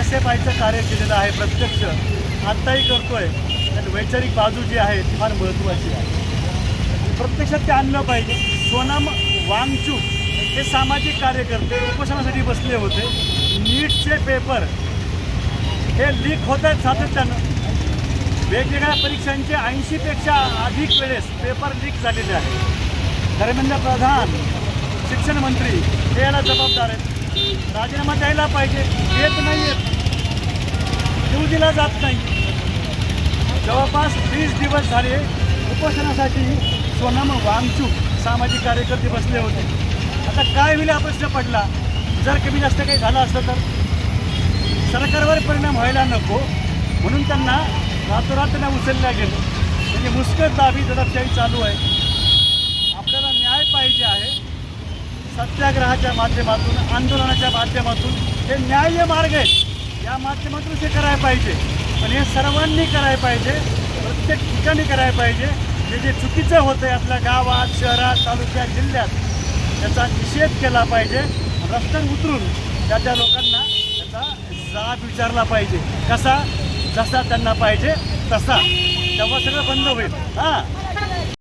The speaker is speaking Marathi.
एस.एफ.आयचं कार्य केलेलं आहे, प्रत्यक्ष आत्ताही करतोय. आणि वैचारिक बाजू जी आहे ती फार महत्त्वाची आहे. प्रत्यक्षात ते आणलं पाहिजे. सोनम वांगचूक हे सामाजिक कार्यकर्ते उपोषणासाठी बसले होते. नीटचे पेपर हे लीक होत आहेत सातत्यानं. वेगवेगळ्या परीक्षांचे 80पेक्षा अधिक वेळेस पेपर लीक झालेले आहेत. धर्मेंद्र प्रधान शिक्षण मंत्री हे याला जबाबदार आहेत. राजीनामा द्यायला पाहिजे. देत नाही आहेत, देऊ दिला जात नाही. जवळपास 20 दिवस झाले उपोषणासाठी सोनम वांगचूक सामाजिक कार्यकर्ते बसले होते. आता काय होईल हा प्रश्न पडला. जर कमी जास्त काही झालं असतं तर सरकारवर परिणाम व्हायला नको म्हणून त्यांना रातोरात त्यांना उचलल्या गेलं. म्हणजे मुस्कट दाबी दडपशाही चालू आहे. आपल्याला न्याय पाहिजे आहे. सत्याग्रहाच्या माध्यमातून, आंदोलनाच्या माध्यमातून हे न्याय्य मार्ग आहेत, या माध्यमातून हे करायला पाहिजे. पण हे सर्वांनी करायला पाहिजे, प्रत्येक ठिकाणी करायला पाहिजे. जे चुकीचं होतं आहे आपल्या गावात, शहरात, तालुक्यात, जिल्ह्यात, त्याचा निषेध केला पाहिजे. रस्त्यावर उतरून त्या लोकांना त्याचा जाब विचारला पाहिजे. कसा? जसा त्यांना पाहिजे तसा. तेव्हा सगळं बंद होईल. हां.